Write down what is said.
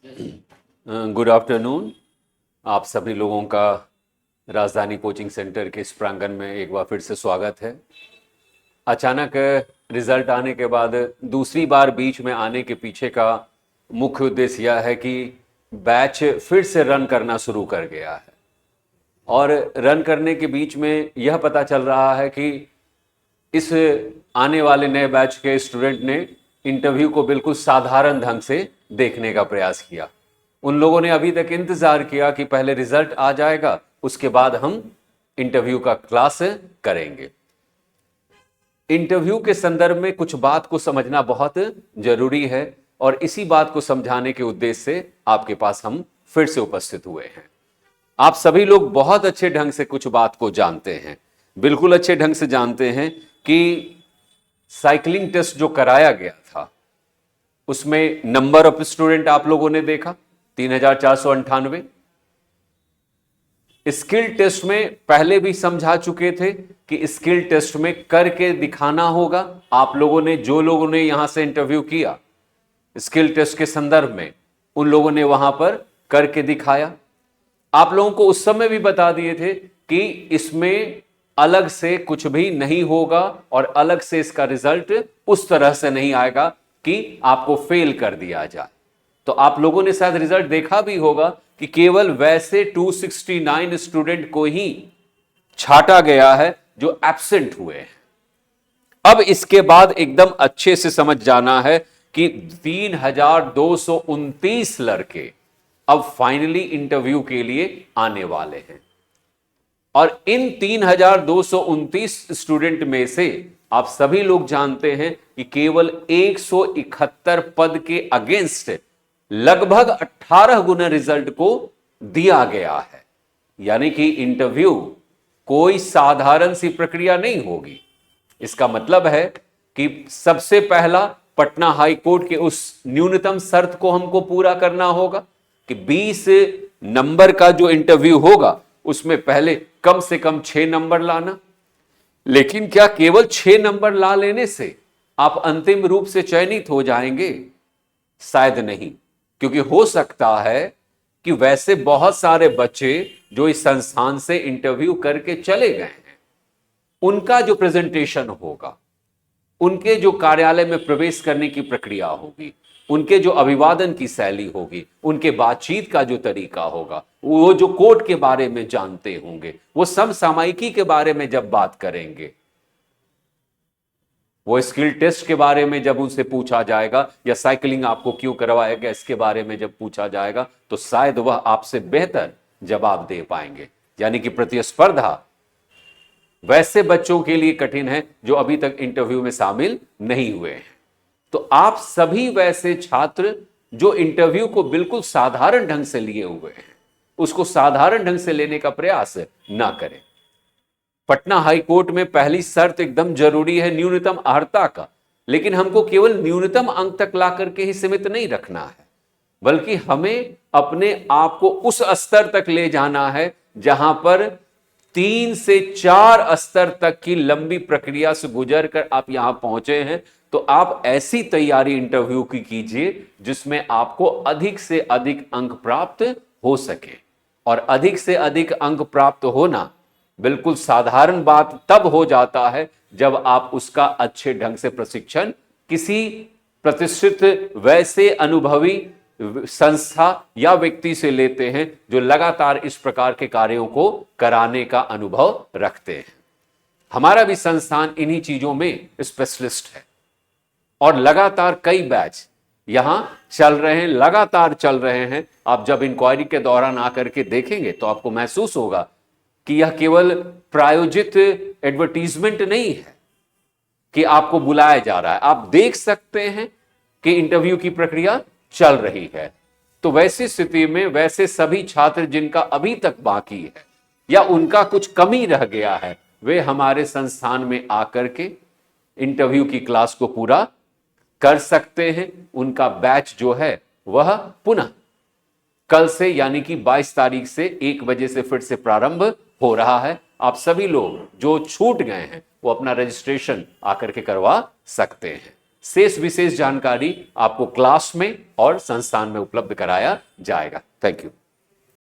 Good afternoon. आप सभी लोगों का राजधानी कोचिंग सेंटर के इस प्रांगण में एक बार फिर से स्वागत है। अचानक रिजल्ट आने के बाद दूसरी बार बीच में आने के पीछे का मुख्य उद्देश्य यह है कि बैच फिर से रन करना शुरू कर गया है और रन करने के बीच में यह पता चल रहा है कि इस आने वाले नए बैच के स्टूडेंट ने इंटरव्यू को बिल्कुल साधारण ढंग से देखने का प्रयास किया। उन लोगों ने अभी तक इंतजार किया कि पहले रिजल्ट आ जाएगा, उसके बाद हम इंटरव्यू का क्लास करेंगे। इंटरव्यू के संदर्भ में कुछ बात को समझना बहुत जरूरी है और इसी बात को समझाने के उद्देश्य से आपके पास हम फिर से उपस्थित हुए हैं। आप सभी लोग बहुत अच्छे ढंग से कुछ बात को जानते हैं, बिल्कुल अच्छे ढंग से जानते हैं कि साइकिलिंग टेस्ट जो कराया गया था उसमें नंबर ऑफ स्टूडेंट आप लोगों ने देखा 3498। स्किल टेस्ट में पहले भी समझा चुके थे कि स्किल टेस्ट में करके दिखाना होगा। आप लोगों ने, जो लोगों ने यहां से इंटरव्यू किया स्किल टेस्ट के संदर्भ में, उन लोगों ने वहां पर करके दिखाया। आप लोगों को उस समय भी बता दिए थे कि इसमें अलग से कुछ भी नहीं होगा और अलग से इसका रिजल्ट उस तरह से नहीं आएगा कि आपको फेल कर दिया जाए। तो आप लोगों ने शायद रिजल्ट देखा भी होगा कि केवल वैसे 269 स्टूडेंट को ही छांटा गया है जो एब्सेंट हुए हैं। अब इसके बाद एकदम अच्छे से समझ जाना है कि 3229 लड़के अब फाइनली इंटरव्यू के लिए आने वाले हैं और इन 3229 स्टूडेंट में से आप सभी लोग जानते हैं कि केवल 171 पद के अगेंस्ट लगभग 18 गुना रिजल्ट को दिया गया है। यानी कि इंटरव्यू कोई साधारण सी प्रक्रिया नहीं होगी। इसका मतलब है कि सबसे पहला पटना हाई कोर्ट के उस न्यूनतम शर्त को हमको पूरा करना होगा कि 20 नंबर का जो इंटरव्यू होगा उसमें पहले कम से कम 6 नंबर लाना। लेकिन क्या केवल 6 नंबर ला लेने से आप अंतिम रूप से चयनित हो जाएंगे? शायद नहीं, क्योंकि हो सकता है कि वैसे बहुत सारे बच्चे जो इस संस्थान से इंटरव्यू करके चले गए हैं, उनका जो प्रेजेंटेशन होगा, उनके जो कार्यालय में प्रवेश करने की प्रक्रिया होगी, उनके जो अभिवादन की शैली होगी, उनके बातचीत का जो तरीका होगा, वो जो कोर्ट के बारे में जानते होंगे, वो समसामयिकी के बारे में जब बात करेंगे, वो स्किल टेस्ट के बारे में जब उनसे पूछा जाएगा या साइकिलिंग आपको क्यों करवाया गया इसके बारे में जब पूछा जाएगा, तो शायद वह आपसे बेहतर जवाब दे पाएंगे। यानी कि प्रतिस्पर्धा वैसे बच्चों के लिए कठिन है जो अभी तक इंटरव्यू में शामिल नहीं हुए हैं। तो आप सभी वैसे छात्र जो इंटरव्यू को बिल्कुल साधारण ढंग से लिए हुए हैं, उसको साधारण ढंग से लेने का प्रयास ना करें। पटना हाई कोर्ट में पहली शर्त एकदम जरूरी है न्यूनतम अर्हता का, लेकिन हमको केवल न्यूनतम अंक तक ला करके ही सीमित नहीं रखना है, बल्कि हमें अपने आप को उस स्तर तक ले जाना है जहां पर 3 से 4 स्तर तक की लंबी प्रक्रिया से गुजर कर आप यहां पहुंचे हैं। तो आप ऐसी तैयारी इंटरव्यू की कीजिए जिसमें आपको अधिक से अधिक अंक प्राप्त हो सके। और अधिक से अधिक अंक प्राप्त होना बिल्कुल साधारण बात तब हो जाता है जब आप उसका अच्छे ढंग से प्रशिक्षण किसी प्रतिष्ठित वैसे अनुभवी संस्था या व्यक्ति से लेते हैं जो लगातार इस प्रकार के कार्यों को कराने का अनुभव रखते हैं। हमारा भी संस्थान इन्हीं चीजों में स्पेशलिस्ट है और लगातार कई बैच यहां चल रहे हैं, लगातार चल रहे हैं। आप जब इंक्वायरी के दौरान आकर के देखेंगे तो आपको महसूस होगा कि यह केवल प्रायोजित एडवर्टीजमेंट नहीं है कि आपको बुलाया जा रहा है। आप देख सकते हैं कि इंटरव्यू की प्रक्रिया चल रही है। तो वैसी स्थिति में वैसे सभी छात्र जिनका अभी तक बाकी है या उनका कुछ कमी रह गया है, वे हमारे संस्थान में आकर के इंटरव्यू की क्लास को पूरा कर सकते हैं। उनका बैच जो है वह पुनः कल से यानी कि 22 तारीख से 1 बजे से फिर से प्रारंभ हो रहा है। आप सभी लोग जो छूट गए हैं वो अपना रजिस्ट्रेशन आकर के करवा सकते हैं। शेष विशेष जानकारी आपको क्लास में और संस्थान में उपलब्ध कराया जाएगा। Thank you.